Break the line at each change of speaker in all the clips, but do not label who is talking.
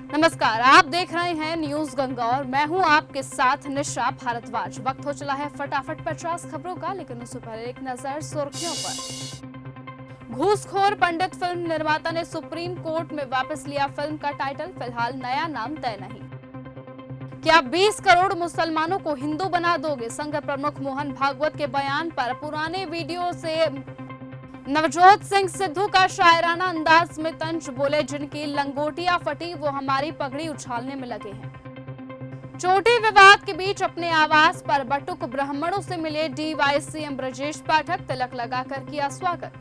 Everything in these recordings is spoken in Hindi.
नमस्कार, आप देख रहे हैं न्यूज गंगा और मैं हूं आपके साथ निशा भारद्वाज। वक्त हो चला है फटाफट 50 खबरों का, लेकिन उससे पहले एक नजर सुर्खियों पर। घूसखोर पंडित फिल्म निर्माता ने सुप्रीम कोर्ट में वापस लिया फिल्म का टाइटल, फिलहाल नया नाम तय नहीं। क्या 20 करोड़ मुसलमानों को हिंदू बना दोगे? संघ प्रमुख मोहन भागवत के बयान पर पुराने वीडियो से नवजोत सिंह सिद्धू का शायराना अंदाज में तंज बोले, जिनकी लंगोटियां फटी वो हमारी पगड़ी उछालने में लगे हैं। चोटी विवाद के बीच अपने आवास पर बटुक ब्राह्मणों से मिले डीवाईसीएम ब्रजेश पाठक, तिलक लगाकर किया स्वागत।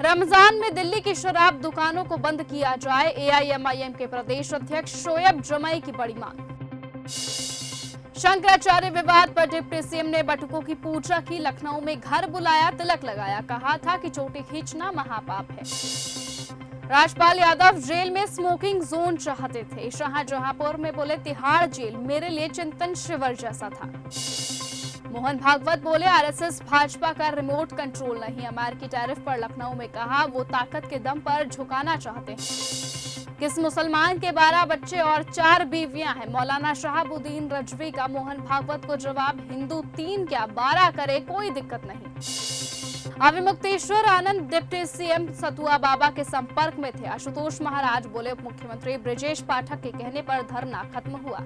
रमजान में दिल्ली की शराब दुकानों को बंद किया जाए, एआईएमआईएम के प्रदेश अध्यक्ष शोएब जमई की बड़ी मांग। शंकराचार्य विवाद पर डिप्टी सीएम ने बटुकों की पूजा की, लखनऊ में घर बुलाया, तिलक लगाया, कहा था कि चोटी खींचना महापाप है। राजपाल यादव जेल में स्मोकिंग जोन चाहते थे, शाहजहांपुर में बोले तिहाड़ जेल मेरे लिए चिंतन शिविर जैसा था। मोहन भागवत बोले आरएसएस भाजपा का रिमोट कंट्रोल नहीं, अमेरिकी टैरिफ पर लखनऊ में कहा वो ताकत के दम पर झुकाना चाहते हैं। किस मुसलमान के 12 बच्चे और 4 बीवियां हैं? मौलाना शहाबुद्दीन रजवी का मोहन भागवत को जवाब, हिंदू 3 क्या 12 करे कोई दिक्कत नहीं। अविमुक्तेश्वर आनंद डिप्टी सीएम सतुआ बाबा के संपर्क में थे, आशुतोष महाराज बोले उप मुख्यमंत्री ब्रजेश पाठक के कहने पर धरना खत्म हुआ।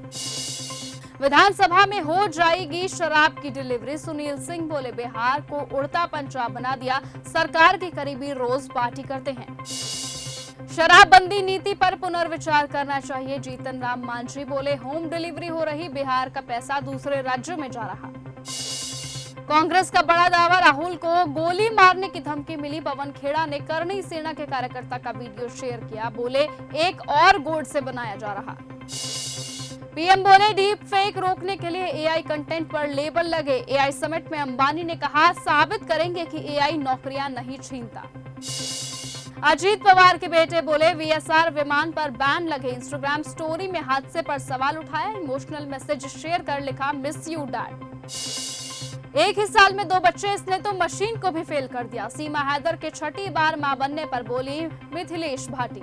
विधानसभा में हो जाएगी शराब की डिलीवरी, सुनील सिंह बोले बिहार को उड़ता पंजाब बना दिया, सरकार के करीबी रोज पार्टी करते हैं। शराबबंदी नीति पर पुनर्विचार करना चाहिए, जीतन राम मांझी बोले होम डिलीवरी हो रही, बिहार का पैसा दूसरे राज्यों में जा रहा। कांग्रेस का बड़ा दावा, राहुल को गोली मारने की धमकी मिली, पवन खेड़ा ने करनी सेना के कार्यकर्ता का वीडियो शेयर किया, बोले एक और गोड से बनाया जा रहा। पीएम बोले डीप फेक रोकने के लिए एआई कंटेंट पर लेबल लगे, एआई समिट में अंबानी ने कहा साबित करेंगे कि एआई नौकरियां नहीं छीनता। अजीत पवार के बेटे बोले वीएसआर विमान पर बैन लगे, इंस्टाग्राम स्टोरी में हादसे पर सवाल उठाया, इमोशनल मैसेज शेयर कर लिखा मिस यू डैड। एक ही साल में 2 बच्चे, इसने तो मशीन को भी फेल कर दिया, सीमा हैदर के छठी बार मां बनने पर बोली मिथिलेश भाटी।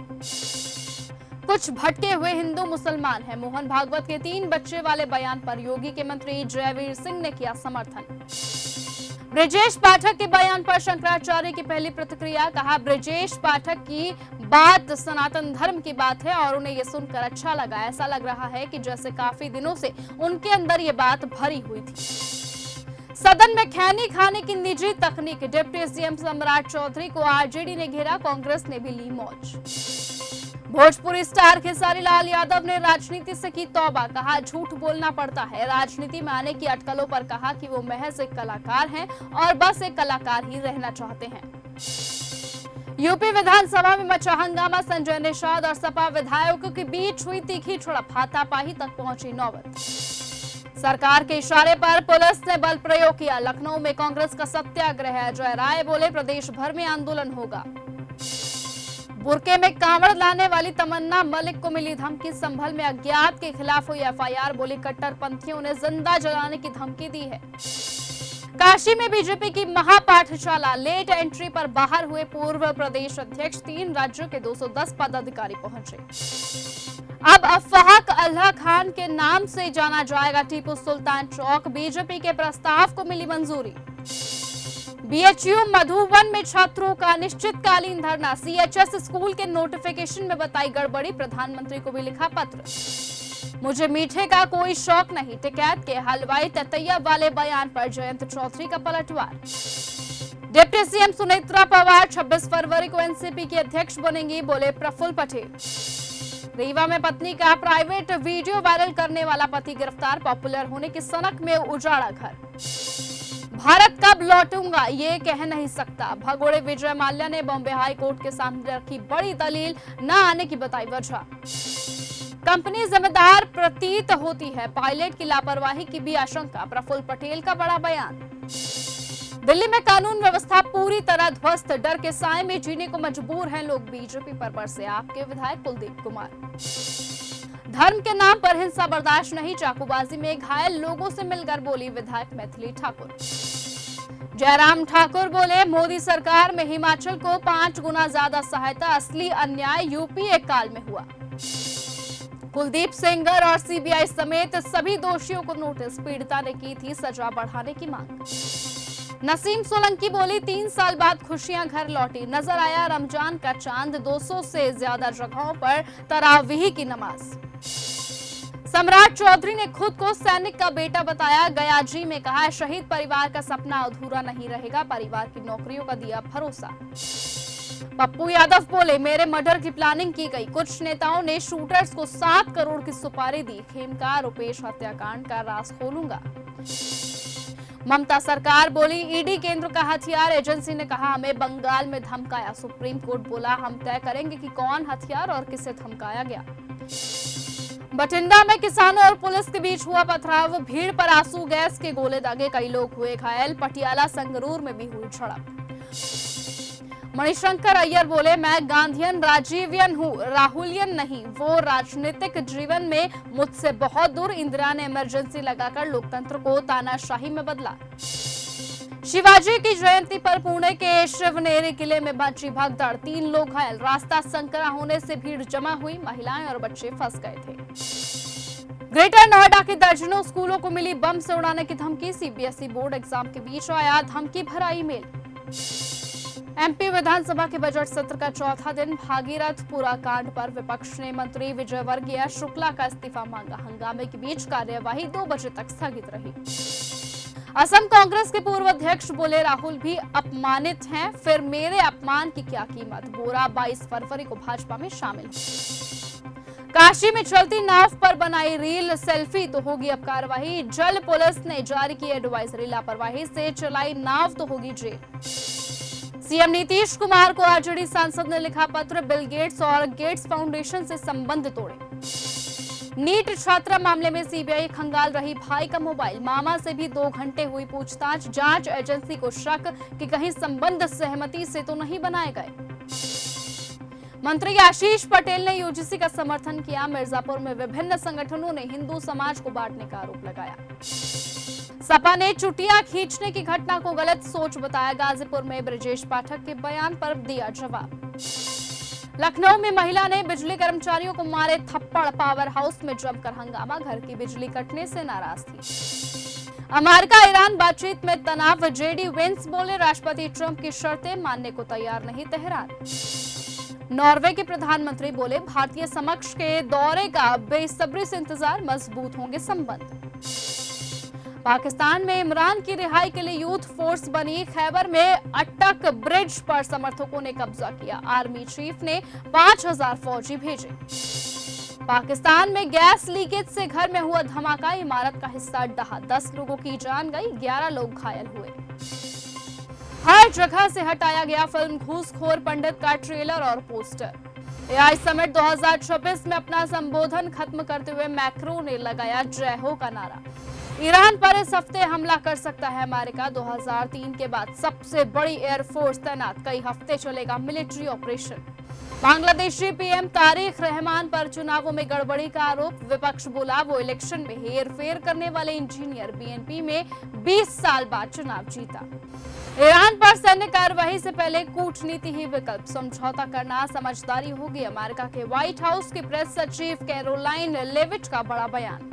कुछ भटके हुए हिंदू मुसलमान हैं, मोहन भागवत के 3 बच्चे वाले बयान पर योगी के मंत्री जयवीर सिंह ने किया समर्थन। ब्रजेश पाठक के बयान पर शंकराचार्य की पहली प्रतिक्रिया, कहा ब्रजेश पाठक की बात सनातन धर्म की बात है और उन्हें यह सुनकर अच्छा लगा, ऐसा लग रहा है कि जैसे काफी दिनों से उनके अंदर ये बात भरी हुई थी। सदन में खैनी खाने की निजी तकनीक, डिप्टी सीएम सम्राट चौधरी को आरजेडी ने घेरा, कांग्रेस ने भी ली मौज। भोजपुरी स्टार खेसारी लाल यादव ने राजनीति से की तौबा, कहा झूठ बोलना पड़ता है, राजनीति में आने की अटकलों पर कहा कि वो महज एक कलाकार हैं और बस एक कलाकार ही रहना चाहते हैं। यूपी विधानसभा में मचा हंगामा, संजय निषाद और सपा विधायकों के बीच हुई तीखी झड़प, हाथापाई तक पहुंची नौबत। सरकार के इशारे पर पुलिस ने बल प्रयोग किया, लखनऊ में कांग्रेस का सत्याग्रह, अजय राय बोले प्रदेश भर में आंदोलन होगा। बुरके में कांवड़ लाने वाली तमन्ना मलिक को मिली धमकी, संभल में अज्ञात के खिलाफ हुई एफआईआर, बोली कट्टरपंथियों ने जिंदा जलाने की धमकी दी है। काशी में बीजेपी की महापाठशाला, लेट एंट्री पर बाहर हुए पूर्व प्रदेश अध्यक्ष, 3 राज्यों के 210 पदाधिकारी पहुंचे। अब अफवाह अल्लाह खान के नाम से जाना जाएगा टीपू सुल्तान चौक, बीजेपी के प्रस्ताव को मिली मंजूरी। बीएचयू मधुबन में छात्रों का निश्चितकालीन धरना, सीएचएस स्कूल के नोटिफिकेशन में बताई गड़बड़ी, प्रधानमंत्री को भी लिखा पत्र। मुझे मीठे का कोई शौक नहीं, टिकैत के हलवाई ततैया वाले बयान पर जयंत चौधरी का पलटवार। डिप्टी सीएम सुनेत्रा पवार 26 फरवरी को एनसीपी की अध्यक्ष बनेंगी, बोले प्रफुल्ल पटेल। रीवा में पत्नी का प्राइवेट वीडियो वायरल करने वाला पति गिरफ्तार, पॉपुलर होने की सनक में उजाड़ा घर। भारत कब लौटूंगा ये कह नहीं सकता, भगोड़े विजय माल्या ने बॉम्बे हाई कोर्ट के सामने रखी बड़ी दलील, न आने की बताई वजह। कंपनी जिम्मेदार प्रतीत होती है, पायलट की लापरवाही की भी आशंका, प्रफुल्ल पटेल का बड़ा बयान। दिल्ली में कानून व्यवस्था पूरी तरह ध्वस्त, डर के साए में जीने को मजबूर हैं लोग, बीजेपी पर बरसे आपके विधायक कुलदीप कुमार। धर्म के नाम पर हिंसा बर्दाश्त नहीं, चाकूबाजी में घायल लोगों से मिलकर बोली विधायक मैथिली ठाकुर। जयराम ठाकुर बोले मोदी सरकार में हिमाचल को 5 गुना ज्यादा सहायता, असली अन्याय यूपी एक काल में हुआ। कुलदीप सेंगर और सीबीआई समेत सभी दोषियों को नोटिस, पीड़िता ने की थी सजा बढ़ाने की मांग। नसीम सोलंकी बोली, 3 साल बाद खुशियां घर लौटी, नजर आया रमजान का चांद, 200 से ज्यादा जगहों पर तरावीह की नमाज। सम्राट चौधरी ने खुद को सैनिक का बेटा बताया, गया जी में कहा शहीद परिवार का सपना अधूरा नहीं रहेगा, परिवार की नौकरियों का दिया भरोसा। पप्पू यादव बोले, मेरे मर्डर की प्लानिंग की गई, कुछ नेताओं ने शूटर्स को 7 करोड़ की सुपारी दी, खेमका रुपेश हत्याकांड का राज खोलूंगा। ममता सरकार बोली, ईडी केंद्र का हथियार, एजेंसी ने कहा हमें बंगाल में धमकाया, सुप्रीम कोर्ट बोला हम तय करेंगे कि कौन हथियार और किसे धमकाया गया। बठिंडा में किसानों और पुलिस के बीच हुआ पथराव, भीड़ पर आंसू गैस के गोले दागे, कई लोग हुए घायल, पटियाला संगरूर में भी हुई झड़प। मणिशंकर अय्यर बोले, मैं गांधीयन राजीवियन हूँ, राहुलियन नहीं, वो राजनीतिक जीवन में मुझसे बहुत दूर, इंदिरा ने इमरजेंसी लगाकर लोकतंत्र को तानाशाही में बदला। शिवाजी की जयंती पर पुणे के शिवनेरी किले में मची भगदड़, 3 लोग घायल, रास्ता संकरा होने से भीड़ जमा हुई, महिलाएं और बच्चे फंस गए थे। ग्रेटर नोएडा के दर्जनों स्कूलों को मिली बम से उड़ाने की धमकी, सीबीएसई बोर्ड एग्जाम के बीच आया धमकी भरा ईमेल। एमपी विधानसभा के बजट सत्र का चौथा दिन, भागीरथपुरा कांड पर विपक्ष ने मंत्री विजय वर्गीय शुक्ला का इस्तीफा मांगा, हंगामे के बीच कार्यवाही 2 बजे तक स्थगित रही। असम कांग्रेस के पूर्व अध्यक्ष बोले, राहुल भी अपमानित हैं, फिर मेरे अपमान की क्या कीमत, बोरा 22 फरवरी को भाजपा में शामिल। काशी में चलती नाव पर बनाई रील, सेल्फी तो होगी अब कार्रवाई, जल पुलिस ने जारी की एडवाइजरी, लापरवाही से चलाई नाव तो होगी जेल। सीएम नीतीश कुमार को आरजेडी सांसद ने लिखा पत्र, बिल गेट्स और गेट्स फाउंडेशन से संबंध तोड़े। नीट छात्रा मामले में सीबीआई खंगाल रही भाई का मोबाइल, मामा से भी 2 घंटे हुई पूछताछ, जांच एजेंसी को शक कि कहीं संबंध सहमति से तो नहीं बनाए गए। मंत्री आशीष पटेल ने यूजीसी का समर्थन किया, मिर्जापुर में विभिन्न संगठनों ने हिंदू समाज को बांटने का आरोप लगाया। सपा ने चुटिया खींचने की घटना को गलत सोच बताया, गाजीपुर में ब्रजेश पाठक के बयान पर दिया जवाब। लखनऊ में महिला ने बिजली कर्मचारियों को मारे थप्पड़, पावर हाउस में जमकर हंगामा, घर की बिजली कटने से नाराज थी। अमेरिका ईरान बातचीत में तनाव, जेडी वेंस बोले, राष्ट्रपति ट्रंप की शर्तें मानने को तैयार नहीं तेहरान। नॉर्वे के प्रधानमंत्री बोले, भारतीय समक्ष के दौरे का बेसब्री से इंतजार, मजबूत होंगे संबंध। पाकिस्तान में इमरान की रिहाई के लिए यूथ फोर्स बनी, खैबर में अटक ब्रिज पर समर्थकों ने कब्जा किया, आर्मी चीफ ने 5000 फौजी भेजे। पाकिस्तान में गैस लीकेज से घर में हुआ धमाका, इमारत का हिस्सा ढहा, 10 लोगों की जान गई, 11 लोग घायल हुए। हर जगह से हटाया गया फिल्म घूसखोर पंडित का ट्रेलर और पोस्टर। एआई समिट 2026 में अपना संबोधन खत्म करते हुए मैक्रो ने लगाया जय हो का नारा। ईरान पर इस हफ्ते हमला कर सकता है अमेरिका, 2003 के बाद सबसे बड़ी एयरफोर्स तैनात, कई हफ्ते चलेगा military operation. Bangladeshi PM Tariq Rahman पर चुनावों में गड़बड़ी का आरोप, विपक्ष बोला वो इलेक्शन में हेरफेर करने वाले इंजीनियर, बीएनपी में 20 साल बाद चुनाव जीता। ईरान पर सैन्य कार्यवाही से पहले कूटनीति ही विकल्प, समझौता करना समझदारी होगी, अमेरिका के व्हाइट हाउस की प्रेस सचिव कैरोलाइन लेविट का बड़ा बयान।